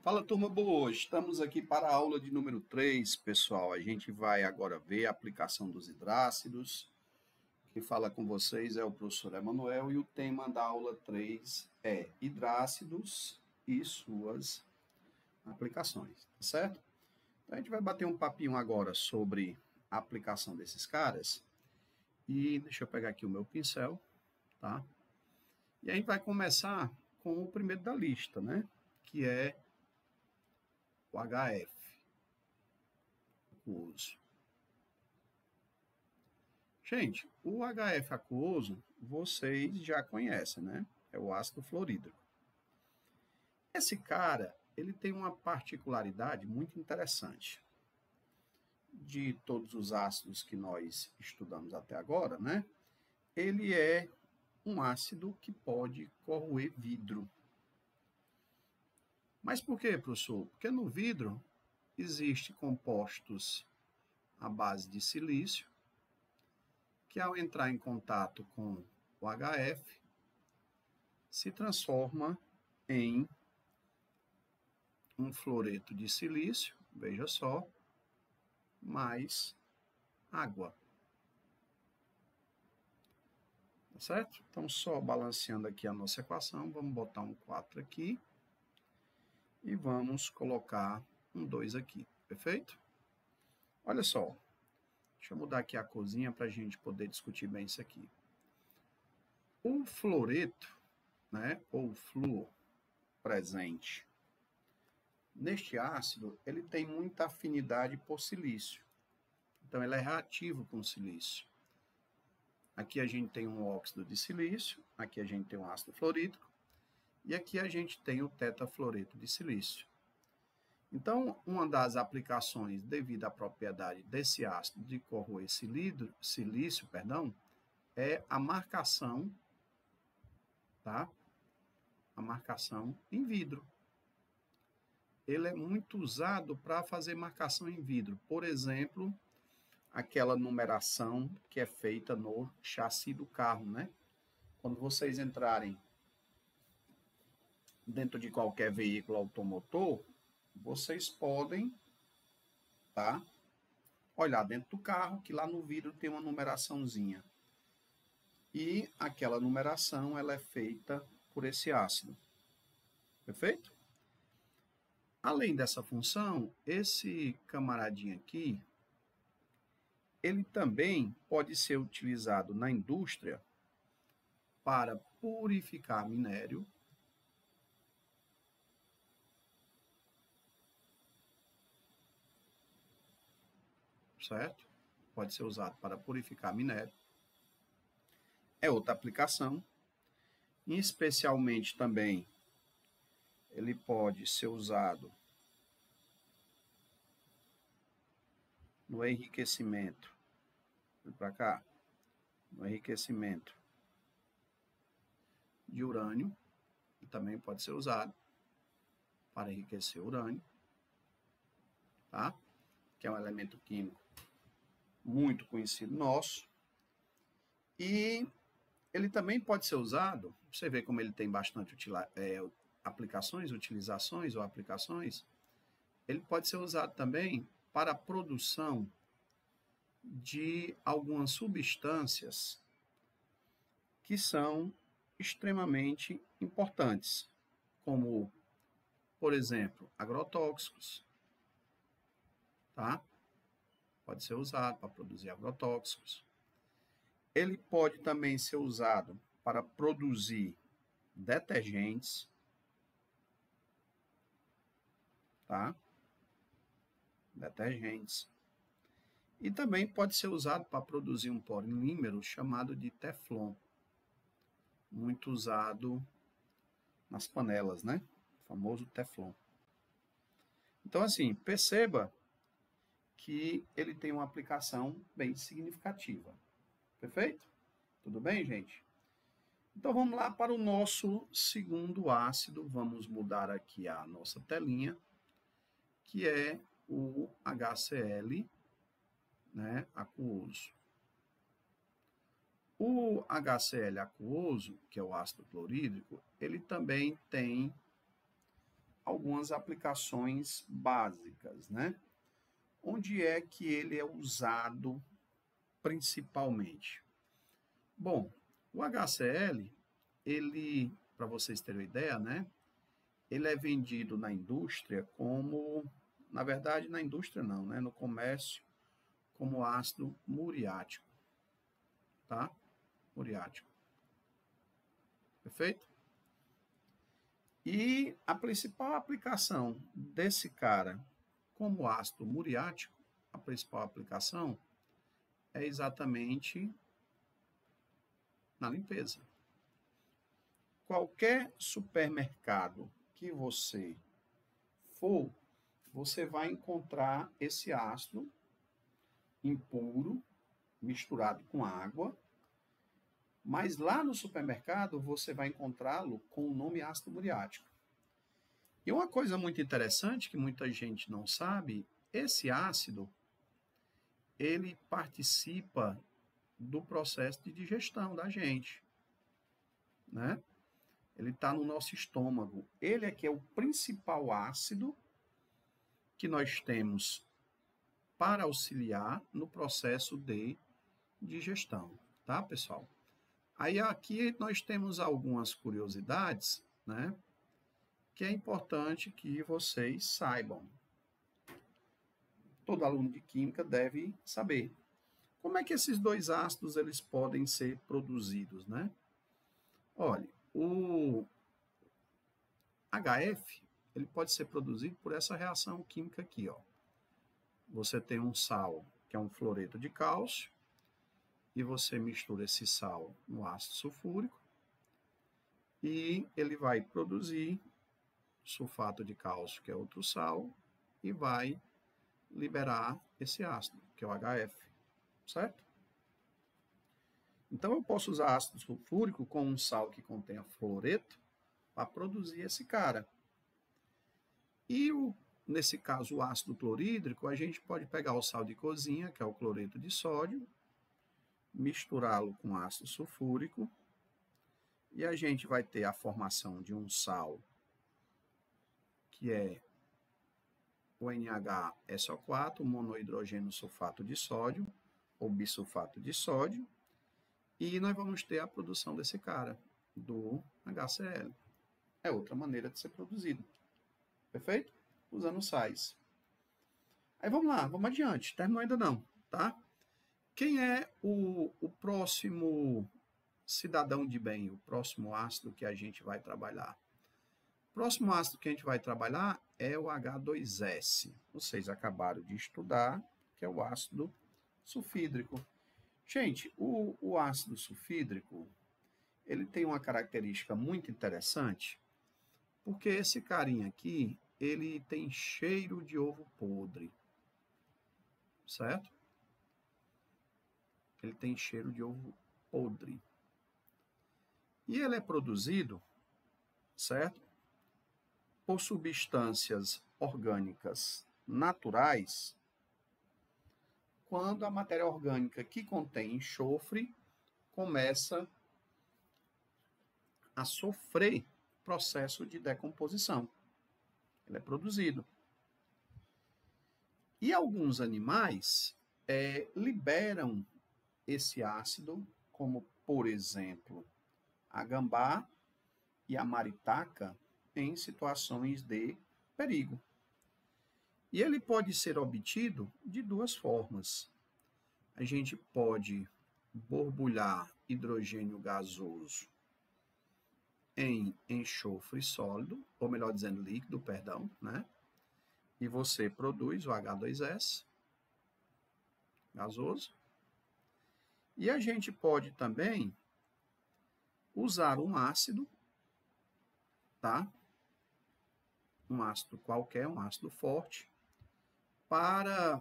Fala, turma boa! Estamos aqui para a aula de número 3, pessoal. A gente vai agora ver a aplicação dos hidrácidos. Quem fala com vocês é o professor Emanuel e o tema da aula 3 é hidrácidos e suas aplicações, tá certo? Então, a gente vai bater um papinho agora sobre a aplicação desses caras. E deixa eu pegar aqui o meu pincel, tá? E a gente vai começar com o primeiro da lista, né? Que é o HF, aquoso. Gente, o HF aquoso, vocês já conhecem, né? É o ácido fluorídrico. Esse cara, ele tem uma particularidade muito interessante. De todos os ácidos que nós estudamos até agora, né? Ele é um ácido que pode corroer vidro. Mas por quê, professor? Porque no vidro existem compostos à base de silício, que ao entrar em contato com o HF, se transforma em um fluoreto de silício, veja só, mais água. Tá certo? Então, só balanceando aqui a nossa equação, vamos botar um 4 aqui e vamos colocar um 2 aqui, perfeito? Olha só, deixa eu mudar aqui a corzinha para a gente poder discutir bem isso aqui. O fluoreto, né, ou flúor presente neste ácido, ele tem muita afinidade por silício. Então, ele é reativo com silício. Aqui a gente tem um óxido de silício, aqui a gente tem um ácido fluorídrico, e aqui a gente tem o tetafluoreto de silício. Então, uma das aplicações devido à propriedade desse ácido de corroer silício, é a marcação, tá? A marcação em vidro. Ele é muito usado para fazer marcação em vidro. Por exemplo, aquela numeração que é feita no chassi do carro, né? Quando vocês entrarem dentro de qualquer veículo automotor, vocês podem, tá? Olhar dentro do carro, que lá no vidro tem uma numeraçãozinha. E aquela numeração, ela é feita por esse ácido. Perfeito? Além dessa função, esse camaradinho aqui, ele também pode ser utilizado na indústria para purificar minério, certo? Pode ser usado para purificar minério. É outra aplicação. E especialmente também, ele pode ser usado no enriquecimento. Vem para cá. No enriquecimento de urânio, e também pode ser usado para enriquecer urânio, tá? Que é um elemento químico muito conhecido nosso. E ele também pode ser usado, você vê como ele tem bastante utilizações, ele pode ser usado também para a produção de algumas substâncias que são extremamente importantes, como, por exemplo, agrotóxicos, tá? Pode ser usado para produzir agrotóxicos. Ele pode também ser usado para produzir detergentes, tá? Detergentes. E também pode ser usado para produzir um polímero chamado de Teflon, muito usado nas panelas, né? O famoso Teflon. Então, assim, perceba que ele tem uma aplicação bem significativa. Perfeito? Tudo bem, gente? Então, vamos lá para o nosso segundo ácido. Vamos mudar aqui a nossa telinha, que é o HCl, né, aquoso. O HCl aquoso, que é o ácido clorídrico, ele também tem algumas aplicações básicas, né? Onde é que ele é usado principalmente? Bom, o HCl, ele, para vocês terem uma ideia, né? Ele é vendido na indústria como, na verdade, na indústria não, né? No comércio, como ácido muriático, tá? Muriático. Perfeito? E a principal aplicação desse cara como ácido muriático, a principal aplicação é exatamente na limpeza. Qualquer supermercado que você for, você vai encontrar esse ácido impuro misturado com água, mas lá no supermercado você vai encontrá-lo com o nome ácido muriático. E uma coisa muito interessante que muita gente não sabe, esse ácido ele participa do processo de digestão da gente, né? Ele está no nosso estômago. Ele é que é o principal ácido que nós temos para auxiliar no processo de digestão, tá, pessoal? Aí aqui nós temos algumas curiosidades, né? Que é importante que vocês saibam. Todo aluno de química deve saber. Como é que esses dois ácidos eles podem ser produzidos, né? Olha, o HF ele pode ser produzido por essa reação química aqui, ó. Você tem um sal, que é um fluoreto de cálcio, e você mistura esse sal no ácido sulfúrico, e ele vai produzir sulfato de cálcio, que é outro sal, e vai liberar esse ácido, que é o HF, certo? Então, eu posso usar ácido sulfúrico com um sal que contenha fluoreto para produzir esse cara. E, nesse caso, o ácido clorídrico, a gente pode pegar o sal de cozinha, que é o cloreto de sódio, misturá-lo com ácido sulfúrico, e a gente vai ter a formação de um sal, que é o NHSO4, monohidrogênio sulfato de sódio, ou bisulfato de sódio, e nós vamos ter a produção desse cara, do HCl. É outra maneira de ser produzido. Perfeito? Usando sais. Aí vamos lá, vamos adiante. Terminou ainda não, tá? Quem é o próximo cidadão de bem, o próximo ácido que a gente vai trabalhar? O próximo ácido que a gente vai trabalhar é o H2S. Vocês acabaram de estudar, que é o ácido sulfídrico. Gente, o ácido sulfídrico, ele tem uma característica muito interessante, porque esse carinha aqui, ele tem cheiro de ovo podre, certo? Ele tem cheiro de ovo podre. E ele é produzido, certo? Por substâncias orgânicas naturais, quando a matéria orgânica que contém enxofre começa a sofrer processo de decomposição. Ele é produzido. E alguns animais liberam esse ácido, como, por exemplo, a gambá e a maritaca, em situações de perigo. E ele pode ser obtido de duas formas. A gente pode borbulhar hidrogênio gasoso em enxofre sólido, ou melhor dizendo, líquido, perdão, né? E você produz o H2S gasoso. E a gente pode também usar um ácido, tá? Um ácido qualquer, um ácido forte, para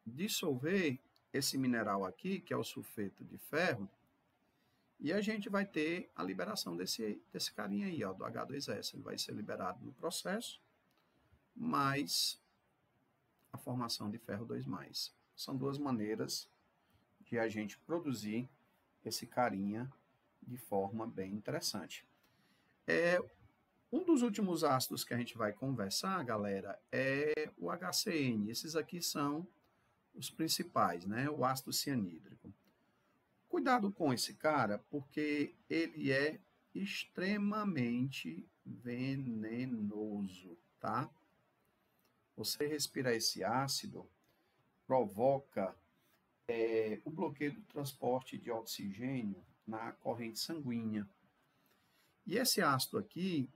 dissolver esse mineral aqui, que é o sulfeto de ferro, e a gente vai ter a liberação desse carinha aí, ó, do H2S. Ele vai ser liberado no processo, mais a formação de ferro 2+. São duas maneiras de a gente produzir esse carinha de forma bem interessante. Um dos últimos ácidos que a gente vai conversar, galera, é o HCN. Esses aqui são os principais, né? O ácido cianídrico. Cuidado com esse cara, porque ele é extremamente venenoso, tá? Você respirar esse ácido provoca o bloqueio do transporte de oxigênio na corrente sanguínea. E esse ácido aqui,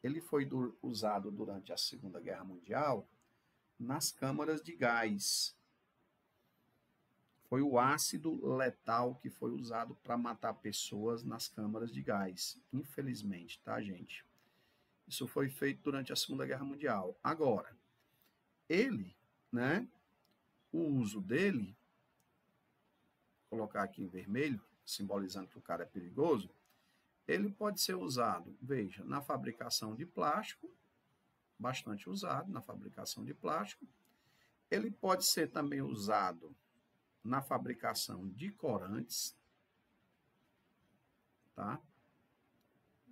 ele foi usado durante a Segunda Guerra Mundial nas câmaras de gás. Foi o ácido letal que foi usado para matar pessoas nas câmaras de gás. Infelizmente, tá, gente? Isso foi feito durante a Segunda Guerra Mundial. Agora, ele, né, o uso dele, vou colocar aqui em vermelho, simbolizando que o cara é perigoso, ele pode ser usado, veja, na fabricação de plástico, bastante usado na fabricação de plástico. Ele pode ser também usado na fabricação de corantes, tá?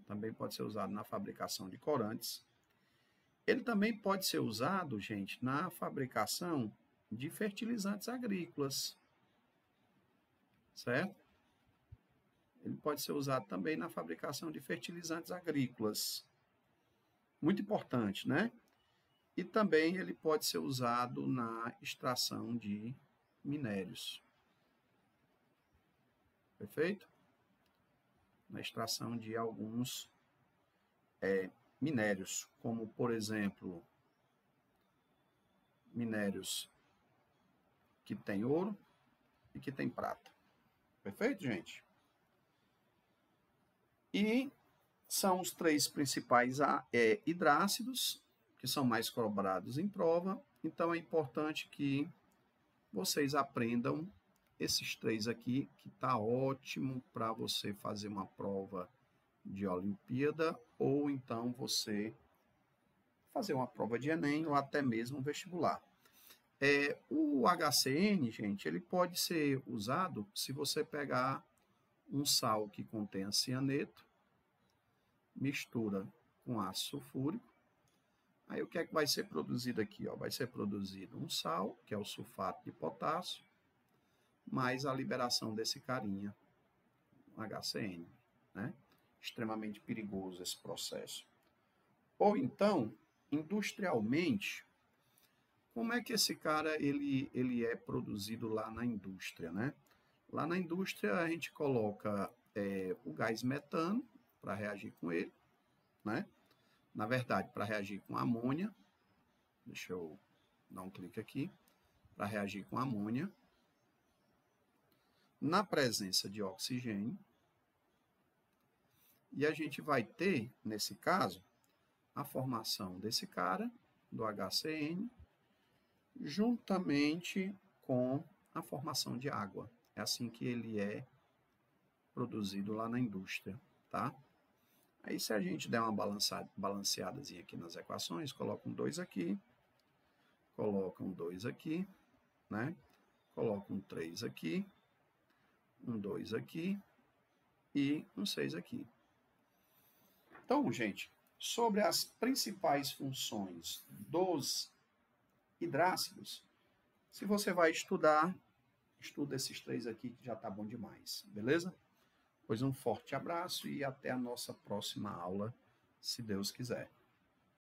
Também pode ser usado na fabricação de corantes. Ele também pode ser usado, gente, na fabricação de fertilizantes agrícolas, certo? Ele pode ser usado também na fabricação de fertilizantes agrícolas. Muito importante, né? E também ele pode ser usado na extração de minérios. Perfeito? Na extração de alguns minérios, como, por exemplo, minérios que tem ouro e que tem prata. Perfeito, gente? E são os três principais hidrácidos, que são mais cobrados em prova. Então, é importante que vocês aprendam esses três aqui, que está ótimo para você fazer uma prova de Olimpíada, ou então você fazer uma prova de Enem, ou até mesmo vestibular. O HCN, gente, ele pode ser usado se você pegar um sal que contém cianeto, mistura com ácido sulfúrico. Aí o que é que vai ser produzido aqui? Ó? Vai ser produzido um sal, que é o sulfato de potássio, mais a liberação desse carinha, HCN, né? Extremamente perigoso esse processo. Ou então, industrialmente, como é que esse cara ele é produzido lá na indústria, né? Lá na indústria a gente coloca o gás metano para reagir com ele, né? Na verdade, para reagir com amônia, deixa eu dar um clique aqui, para reagir com amônia, na presença de oxigênio, e a gente vai ter, nesse caso, a formação desse cara, do HCN, juntamente com a formação de água. É assim que ele é produzido lá na indústria, tá? Aí, se a gente der uma balanceadazinha aqui nas equações, coloca um 2 aqui, coloca um 2 aqui, né? Coloca um 3 aqui, um 2 aqui e um 6 aqui. Então, gente, sobre as principais funções dos hidrácidos, se você vai estudar, estuda esses três aqui que já tá bom demais, beleza? Pois um forte abraço e até a nossa próxima aula, se Deus quiser.